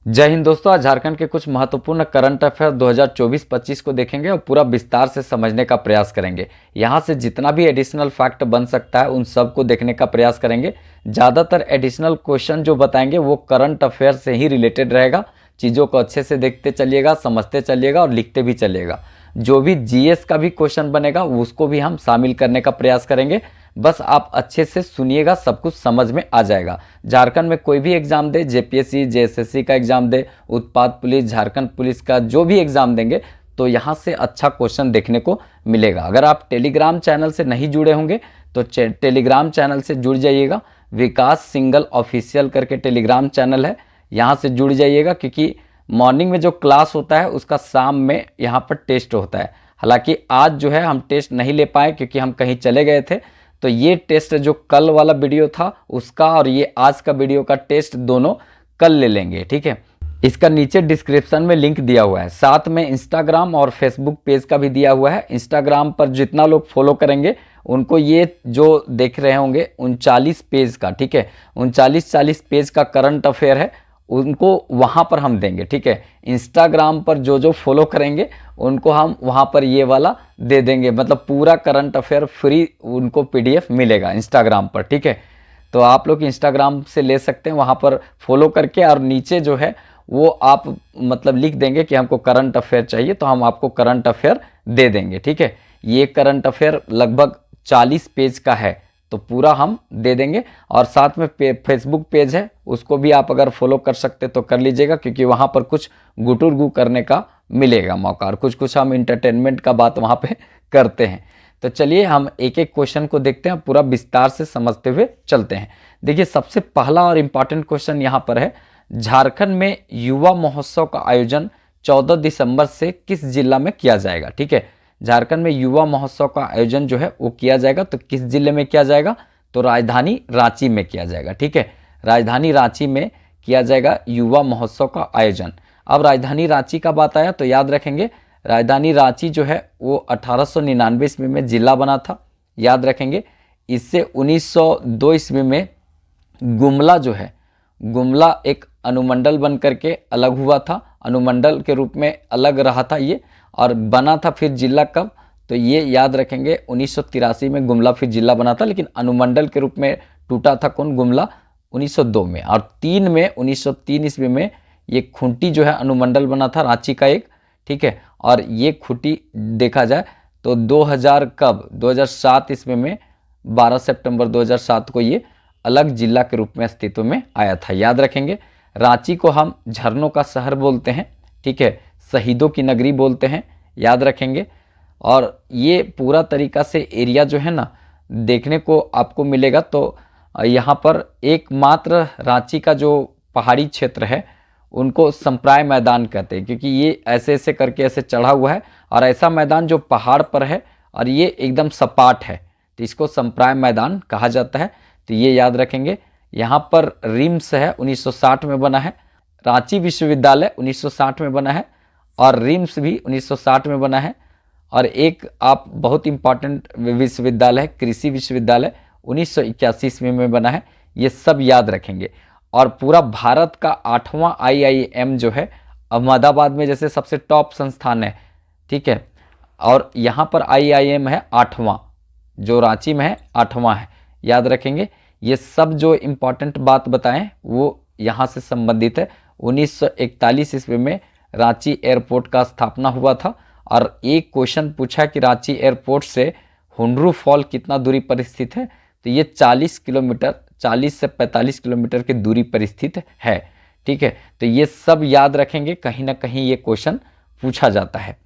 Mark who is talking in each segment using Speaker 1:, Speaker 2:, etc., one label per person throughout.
Speaker 1: जय हिंद दोस्तों। आज झारखंड के कुछ महत्वपूर्ण करंट अफेयर 2024-25 को देखेंगे और पूरा विस्तार से समझने का प्रयास करेंगे। यहाँ से जितना भी एडिशनल फैक्ट बन सकता है उन सब को देखने का प्रयास करेंगे। ज़्यादातर एडिशनल क्वेश्चन जो बताएंगे वो करंट अफेयर से ही रिलेटेड रहेगा। चीज़ों को अच्छे से देखते चलिएगा, समझते चलिएगा और लिखते भी चलिएगा। जो भी जीएस का भी क्वेश्चन बनेगा उसको भी हम शामिल करने का प्रयास करेंगे। बस आप अच्छे से सुनिएगा, सब कुछ समझ में आ जाएगा। झारखंड में कोई भी एग्जाम दे, जेपीएससी जेएसएससी का एग्जाम दे, उत्पाद पुलिस, झारखंड पुलिस का जो भी एग्जाम देंगे तो यहाँ से अच्छा क्वेश्चन देखने को मिलेगा। अगर आप टेलीग्राम चैनल से नहीं जुड़े होंगे तो टेलीग्राम चैनल से जुड़ जाइएगा। विकास सिंगल ऑफिशियल करके टेलीग्राम चैनल है, यहाँ से जुड़ जाइएगा। क्योंकि मॉर्निंग में जो क्लास होता है उसका शाम में यहाँ पर टेस्ट होता है। हालांकि आज जो है हम टेस्ट नहीं ले पाए क्योंकि हम कहीं चले गए थे। तो ये टेस्ट जो कल वाला वीडियो था उसका और ये आज का वीडियो का टेस्ट दोनों कल ले लेंगे, ठीक है। इसका नीचे डिस्क्रिप्शन में लिंक दिया हुआ है, साथ में इंस्टाग्राम और फेसबुक पेज का भी दिया हुआ है। इंस्टाग्राम पर जितना लोग फॉलो करेंगे उनको ये जो देख रहे होंगे 39 पेज का, ठीक है, 39-40 पेज का करंट अफेयर है, उनको वहाँ पर हम देंगे, ठीक है। इंस्टाग्राम पर जो जो फॉलो करेंगे उनको हम वहाँ पर ये वाला दे देंगे, मतलब पूरा करंट अफेयर फ्री उनको पीडीएफ मिलेगा इंस्टाग्राम पर, ठीक है। तो आप लोग इंस्टाग्राम से ले सकते हैं वहाँ पर फॉलो करके, और नीचे जो है वो आप मतलब लिख देंगे कि हमको करंट अफेयर चाहिए तो हम आपको करंट अफेयर दे देंगे, ठीक है। ये करंट अफेयर लगभग 40 पेज का है तो पूरा हम दे देंगे। और साथ में फेसबुक पेज है, उसको भी आप अगर फॉलो कर सकते तो कर लीजिएगा, क्योंकि वहाँ पर कुछ गुटुरगु करने का मिलेगा मौका, और कुछ कुछ हम इंटरटेनमेंट का बात वहाँ पे करते हैं। तो चलिए हम एक एक क्वेश्चन को देखते हैं, पूरा विस्तार से समझते हुए चलते हैं। देखिए सबसे पहला और इम्पॉर्टेंट क्वेश्चन यहाँ पर है, झारखंड में युवा महोत्सव का आयोजन 14 दिसंबर से किस जिला में किया जाएगा, ठीक है। झारखंड में युवा महोत्सव का आयोजन जो है वो किया जाएगा, तो किस जिले में किया जाएगा, तो राजधानी रांची में किया जाएगा, ठीक है। राजधानी रांची में किया जाएगा युवा महोत्सव का आयोजन। अब राजधानी रांची का बात आया तो याद रखेंगे राजधानी रांची जो है वो 1899 ईस्वी में जिला बना था, याद रखेंगे। इससे 1902 ईस्वी में गुमला जो है, गुमला एक अनुमंडल बन करके अलग हुआ था, अनुमंडल के रूप में अलग रहा था ये, और बना था फिर जिला कब, तो ये याद रखेंगे 1983 में गुमला फिर जिला बना था, लेकिन अनुमंडल के रूप में टूटा था कौन, गुमला 1902 में। और 1903 ईस्वी में ये खूंटी जो है अनुमंडल बना था रांची का एक, ठीक है। और ये खूंटी देखा जाए तो 2000 कब, 2007 ईस्वी में 12 सितंबर 2007 को ये अलग जिला के रूप में अस्तित्व में आया था, याद रखेंगे। रांची को हम झरनों का शहर बोलते हैं, ठीक है, शहीदों की नगरी बोलते हैं, याद रखेंगे। और ये पूरा तरीका से एरिया जो है ना देखने को आपको मिलेगा। तो यहाँ पर एकमात्र रांची का जो पहाड़ी क्षेत्र है उनको संप्राय मैदान कहते हैं, क्योंकि ये ऐसे ऐसे करके ऐसे चढ़ा हुआ है, और ऐसा मैदान जो पहाड़ पर है और ये एकदम सपाट है तो इसको संप्राय मैदान कहा जाता है। तो ये याद रखेंगे। यहाँ पर रिम्स है, 1960 में बना है। रांची विश्वविद्यालय 1960 में बना है और रिम्स भी 1960 में बना है। और एक आप बहुत इम्पॉर्टेंट विश्वविद्यालय है कृषि विश्वविद्यालय, 1981 ईस्वी में बना है। ये सब याद रखेंगे। और पूरा भारत का 8वां IIM जो है अहमदाबाद में जैसे सबसे टॉप संस्थान है, ठीक है, और यहाँ पर IIM है 8वां, जो रांची में है 8वां है, याद रखेंगे। ये सब जो इम्पॉर्टेंट बात बताएं वो यहाँ से संबंधित है। 1941 ईस्वी में रांची एयरपोर्ट का स्थापना हुआ था, और एक क्वेश्चन पूछा कि रांची एयरपोर्ट से हुंडरू फॉल कितना दूरी पर स्थित है, तो ये 40 किलोमीटर, 40 से 45 किलोमीटर की दूरी पर स्थित है, ठीक है। तो ये सब याद रखेंगे, कहीं ना कहीं ये क्वेश्चन पूछा जाता है।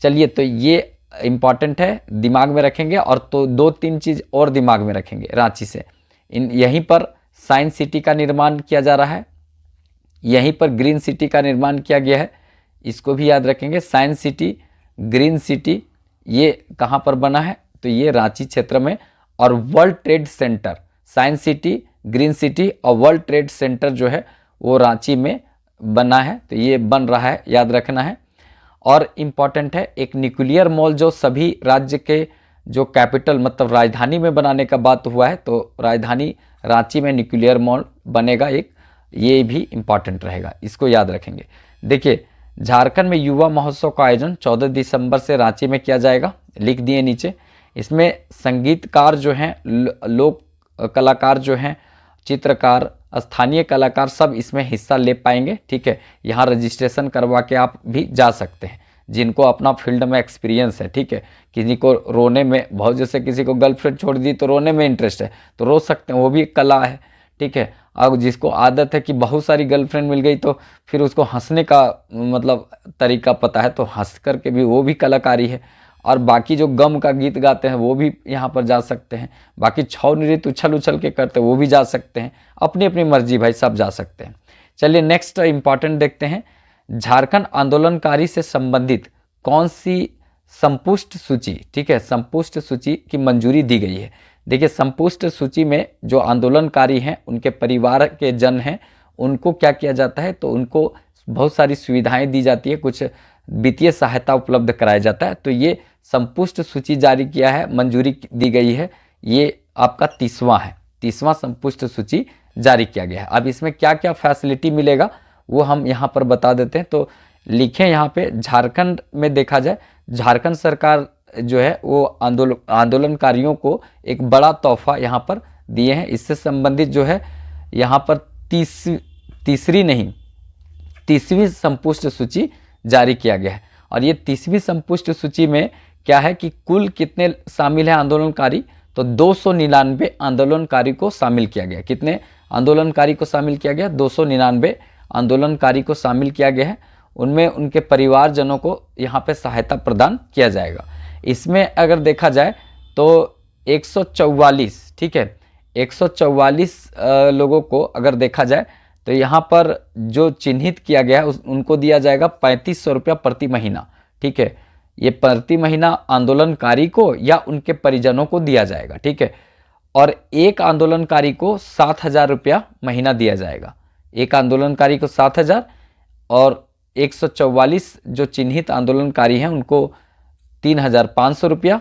Speaker 1: चलिए तो ये इम्पॉर्टेंट है, दिमाग में रखेंगे। और तो 2-3 चीज़ और दिमाग में रखेंगे रांची से। यहीं पर साइंस सिटी का निर्माण किया जा रहा है, यहीं पर ग्रीन सिटी का निर्माण किया गया है, इसको भी याद रखेंगे। साइंस सिटी, ग्रीन सिटी ये कहाँ पर बना है, तो ये रांची क्षेत्र में। और world trade centre, science city, green city और वर्ल्ड ट्रेड सेंटर जो है वो रांची में बना है, तो ये बन रहा है, याद रखना है। और इम्पॉर्टेंट है एक न्यूक्लियर मॉल जो सभी राज्य के जो कैपिटल मतलब राजधानी में बनाने का बात हुआ है, तो राजधानी रांची में न्यूक्लियर मॉल बनेगा एक, ये भी इम्पॉर्टेंट रहेगा, इसको याद रखेंगे। देखिए, झारखंड में युवा महोत्सव का आयोजन 14 दिसंबर से रांची में किया जाएगा, लिख दिए नीचे। इसमें संगीतकार जो हैं, लोक कलाकार जो हैं, चित्रकार, स्थानीय कलाकार सब इसमें हिस्सा ले पाएंगे, ठीक है। यहाँ रजिस्ट्रेशन करवा के आप भी जा सकते हैं, जिनको अपना फील्ड में एक्सपीरियंस है, ठीक है। किसी को रोने में बहुत, जैसे किसी को गर्लफ्रेंड छोड़ दी तो रोने में इंटरेस्ट है तो रो सकते हैं, वो भी एक कला है, ठीक है। अब जिसको आदत है कि बहुत सारी गर्लफ्रेंड मिल गई तो फिर उसको हंसने का मतलब तरीका पता है तो हंस करके भी वो भी कलाकारी है। और बाकी जो गम का गीत गाते हैं वो भी यहाँ पर जा सकते हैं। बाकी छौ नृत्य उछल उछल के करते हैं वो भी जा सकते हैं, अपनी अपनी मर्जी भाई, सब जा सकते हैं। चलिए नेक्स्ट इंपॉर्टेंट देखते हैं, झारखंड आंदोलनकारी से संबंधित कौन सी संपुष्ट सूची, ठीक है, संपुष्ट सूची की मंजूरी दी गई है। देखिए, संपुष्ट सूची में जो आंदोलनकारी हैं, उनके परिवार के जन हैं, उनको क्या किया जाता है, तो उनको बहुत सारी सुविधाएं दी जाती है, कुछ वित्तीय सहायता उपलब्ध कराया जाता है। तो ये संपुष्ट सूची जारी किया है, मंजूरी दी गई है, ये आपका 30वां है, 30वां संपुष्ट सूची जारी किया गया है। अब इसमें क्या क्या फैसिलिटी मिलेगा वो हम यहाँ पर बता देते हैं। तो लिखें यहाँ पे, झारखंड में देखा जाए, झारखंड सरकार जो है वो आंदोलनकारियों को एक बड़ा तोहफा यहाँ पर दिए हैं। इससे संबंधित जो है यहाँ पर 30वीं संपुष्ट सूची जारी किया गया है। और ये 30वीं संपुष्ट सूची में क्या है कि कुल कितने शामिल हैं आंदोलनकारी, तो 299 आंदोलनकारी को शामिल किया गया। कितने आंदोलनकारी को शामिल किया गया? 299 आंदोलनकारी को शामिल किया गया है। उनमें उनके परिवारजनों को यहाँ पे सहायता प्रदान किया जाएगा। इसमें अगर देखा जाए तो 144, ठीक है, 144 लोगों को अगर देखा जाए तो यहाँ पर जो चिन्हित किया गया है उनको दिया जाएगा 3500 रुपया प्रति महीना, ठीक है। ये प्रति महीना आंदोलनकारी को या उनके परिजनों को दिया जाएगा, ठीक है। और एक आंदोलनकारी को 7,000 रुपया महीना दिया जाएगा, एक आंदोलनकारी को 7,000, और 144 जो चिन्हित आंदोलनकारी हैं उनको 3,500 रुपया,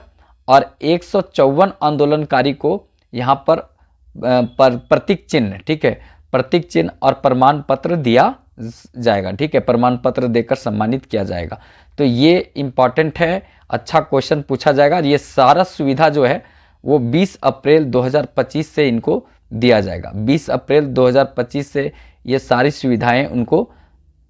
Speaker 1: और 154 आंदोलनकारी को यहाँ पर प्रतीक चिन्ह, ठीक है, प्रतीक चिन्ह और प्रमाण पत्र दिया जाएगा, ठीक है, प्रमाण पत्र देकर सम्मानित किया जाएगा। तो ये इम्पॉर्टेंट है, अच्छा क्वेश्चन पूछा जाएगा। ये सारा सुविधा जो है वो 20 अप्रैल 2025 से इनको दिया जाएगा। 20 अप्रैल 2025 से ये सारी सुविधाएं उनको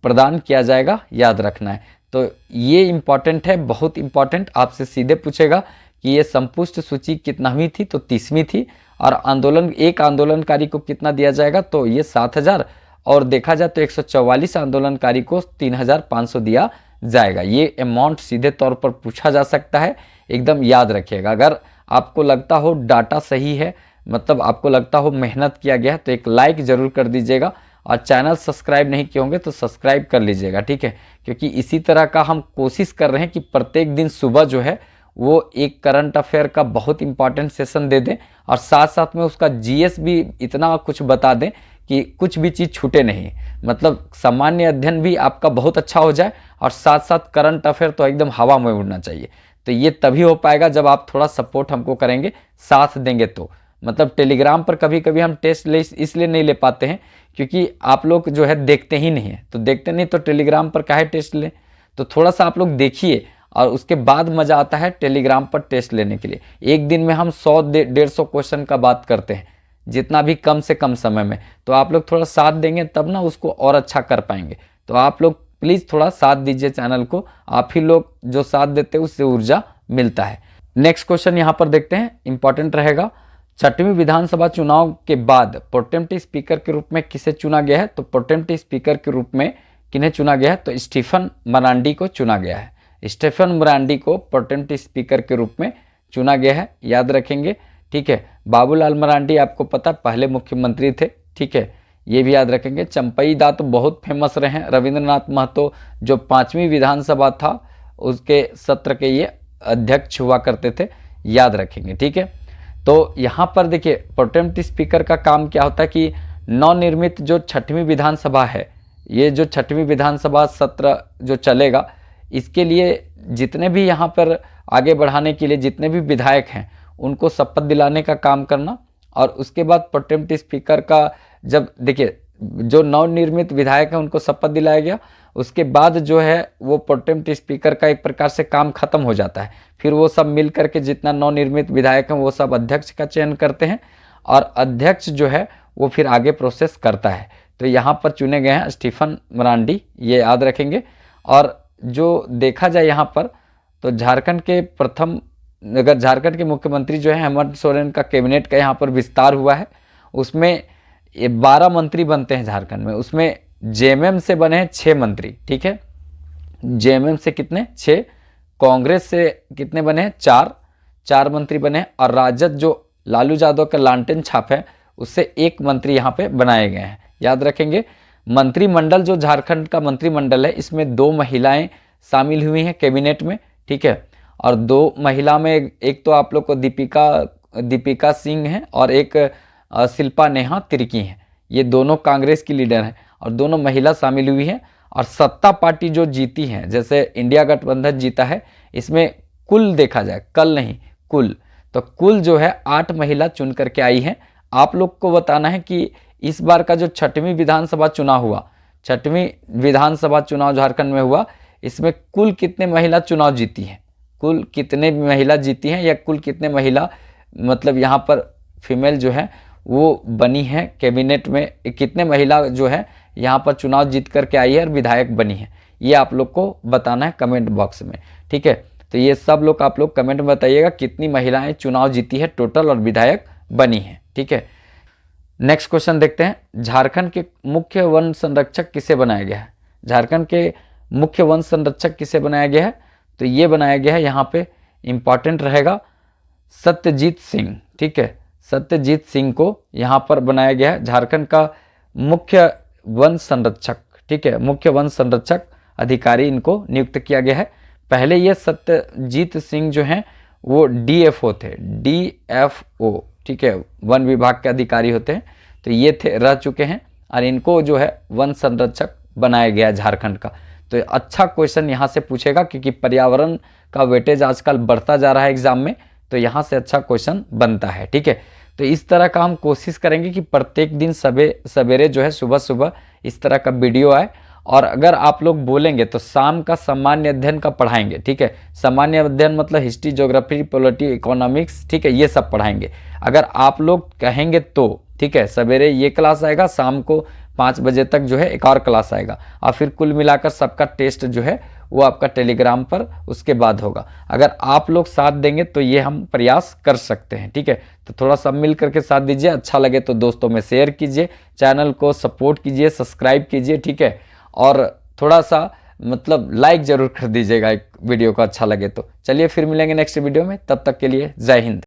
Speaker 1: प्रदान किया जाएगा, याद रखना है। तो ये इम्पॉर्टेंट है, बहुत इम्पॉर्टेंट। आपसे सीधे पूछेगा कि ये संपुष्ट सूची कितनावीं थी, तो 30वीं थी। और एक आंदोलनकारी को कितना दिया जाएगा, तो ये 7,000, और देखा जाए तो 144 आंदोलनकारी को 3,500 दिया जाएगा। ये अमाउंट सीधे तौर पर पूछा जा सकता है, एकदम याद रखिएगा। अगर आपको लगता हो डाटा सही है, मतलब आपको लगता हो मेहनत किया गया है, तो एक लाइक ज़रूर कर दीजिएगा। और चैनल सब्सक्राइब नहीं किए होंगे तो सब्सक्राइब कर लीजिएगा, ठीक है, क्योंकि इसी तरह का हम कोशिश कर रहे हैं कि प्रत्येक दिन सुबह जो है वो एक करंट अफेयर का बहुत इंपॉर्टेंट सेशन दे दें, और साथ साथ में उसका जीएस भी इतना कुछ बता दें कि कुछ भी चीज़ छूटे नहीं। मतलब सामान्य अध्ययन भी आपका बहुत अच्छा हो जाए, और साथ साथ करंट अफेयर तो एकदम हवा में उड़ना चाहिए। तो ये तभी हो पाएगा जब आप थोड़ा सपोर्ट हमको करेंगे, साथ देंगे। तो मतलब टेलीग्राम पर कभी कभी हम टेस्ट इसलिए नहीं ले पाते हैं क्योंकि आप लोग जो है देखते ही नहीं है। तो देखते नहीं तो टेलीग्राम पर काहे टेस्ट लें? तो थोड़ा सा आप लोग देखिए, और उसके बाद मज़ा आता है टेलीग्राम पर टेस्ट लेने के लिए। एक दिन में हम 100-150 क्वेश्चन का बात करते हैं, जितना भी कम से कम समय में। तो आप लोग थोड़ा साथ देंगे तब ना उसको और अच्छा कर पाएंगे। तो आप लोग प्लीज़ थोड़ा साथ दीजिए चैनल को, आप ही लोग जो साथ देते हैं उससे ऊर्जा मिलता है। नेक्स्ट क्वेश्चन यहाँ पर देखते हैं, इंपॉर्टेंट रहेगा। 6वीं विधानसभा चुनाव के बाद प्रोटेम्प्ट स्पीकर के रूप में किसे चुना गया है? तो प्रोटेम्प्ट स्पीकर के रूप में किन्हें चुना गया है? तो स्टीफन मरांडी को चुना गया है। स्टीफन मरांडी को प्रोटेम्प्ट स्पीकर के रूप में चुना गया है, याद रखेंगे, ठीक है। बाबूलाल मरांडी आपको पता पहले मुख्यमंत्री थे, ठीक है, ये भी याद रखेंगे। चंपई दा तो बहुत फेमस रहे हैं। रविंद्रनाथ महतो जो 5वीं विधानसभा था उसके सत्र के ये अध्यक्ष हुआ करते थे, याद रखेंगे, ठीक है। तो यहाँ पर देखिए प्रोटेम्प्ट स्पीकर का काम क्या होता है कि नवनिर्मित जो 6वीं विधानसभा है, ये जो 6वीं विधानसभा सत्र जो चलेगा, इसके लिए जितने भी यहाँ पर आगे बढ़ाने के लिए जितने भी विधायक हैं उनको शपथ दिलाने का काम करना। और उसके बाद प्रोटेम्प्ट स्पीकर का जब देखिए जो नवनिर्मित विधायक हैं उनको शपथ दिलाया गया। उसके बाद जो है वो प्रोटेम्प्ट स्पीकर का एक प्रकार से काम खत्म हो जाता है। फिर वो सब मिल करके जितना नवनिर्मित विधायक हैं वो सब अध्यक्ष का चयन करते हैं और अध्यक्ष जो है वो फिर आगे प्रोसेस करता है। तो यहाँ पर चुने गए हैं स्टीफन मरांडी, ये याद रखेंगे। और जो देखा जाए यहाँ पर तो झारखंड के प्रथम, अगर झारखंड के मुख्यमंत्री जो है हेमंत सोरेन का कैबिनेट का यहाँ पर विस्तार हुआ है। उसमें 12 मंत्री बनते हैं झारखंड में। उसमें जेएमएम से बने हैं 6 मंत्री, ठीक है। जेएमएम से कितने? 6। कांग्रेस से कितने बने हैं? 4 मंत्री बने हैं। और राजद जो लालू यादव का लालटेन छाप है उससे 1 मंत्री यहाँ पे बनाए गए हैं, याद रखेंगे। मंत्रिमंडल जो झारखंड का मंत्रिमंडल है इसमें 2 महिलाएं शामिल हुई हैं कैबिनेट में, ठीक है। और 2 महिला में एक तो आप लोग को दीपिका सिंह है और एक शिल्पा नेहा तिर्की हैं। ये दोनों कांग्रेस की लीडर हैं और दोनों महिला शामिल हुई हैं। और सत्ता पार्टी जो जीती हैं, जैसे इंडिया गठबंधन जीता है, इसमें कुल देखा जाए, कल नहीं कुल, तो कुल जो है 8 महिला चुन करके आई हैं। आप लोग को बताना है कि इस बार का जो 6वीं विधानसभा चुनाव हुआ, 6वीं विधानसभा चुनाव झारखंड में हुआ, इसमें कुल कितने महिला चुनाव जीती हैं, कुल कितने महिला जीती हैं, या कुल कितने महिला मतलब यहाँ पर फीमेल जो है वो बनी है कैबिनेट में, कितने महिला जो है यहाँ पर चुनाव जीत करके आई है और विधायक बनी है, ये आप लोग को बताना है कमेंट बॉक्स में, ठीक है। तो ये सब लोग आप लोग कमेंट में बताइएगा कितनी महिलाएं चुनाव जीती है टोटल और विधायक बनी है, ठीक है। नेक्स्ट क्वेश्चन देखते हैं, झारखंड के मुख्य वन संरक्षक किसे बनाया गया है? झारखंड के मुख्य वन संरक्षक किसे बनाया गया है? तो ये बनाया गया है, यहाँ पे इंपॉर्टेंट रहेगा सत्यजीत सिंह, ठीक है। सत्यजीत सिंह को यहाँ पर बनाया गया है झारखंड का मुख्य वन संरक्षक, ठीक है। मुख्य वन संरक्षक अधिकारी इनको नियुक्त किया गया है। पहले ये सत्यजीत सिंह जो हैं वो डीएफओ थे, डीएफओ, ठीक है, वन विभाग के अधिकारी होते हैं। तो ये रह चुके हैं और इनको जो है वन संरक्षक बनाया गया है झारखंड का। तो अच्छा क्वेश्चन यहाँ से पूछेगा क्योंकि पर्यावरण का वेटेज आजकल बढ़ता जा रहा है एग्जाम में, तो यहाँ से अच्छा क्वेश्चन बनता है, ठीक है। तो इस तरह का हम कोशिश करेंगे कि प्रत्येक दिन सवेरे जो है सुबह सुबह इस तरह का वीडियो आए। और अगर आप लोग बोलेंगे तो शाम का सामान्य अध्ययन का पढ़ाएंगे, ठीक है। सामान्य अध्ययन मतलब हिस्ट्री, ज्योग्राफी, पॉलिटी, इकोनॉमिक्स, ठीक है, ये सब पढ़ाएंगे अगर आप लोग कहेंगे तो, ठीक है। सवेरे ये क्लास आएगा, शाम को 5 बजे तक जो है एक और क्लास आएगा और फिर कुल मिलाकर सबका टेस्ट जो है वो आपका टेलीग्राम पर उसके बाद होगा। अगर आप लोग साथ देंगे तो ये हम प्रयास कर सकते हैं, ठीक है। तो थोड़ा सब मिल करके साथ दीजिए, अच्छा लगे तो दोस्तों में शेयर कीजिए, चैनल को सपोर्ट कीजिए, सब्सक्राइब कीजिए, ठीक है। और थोड़ा सा मतलब लाइक जरूर कर दीजिएगा एक वीडियो को अच्छा लगे तो। चलिए फिर मिलेंगे नेक्स्ट वीडियो में, तब तक के लिए जय हिंद।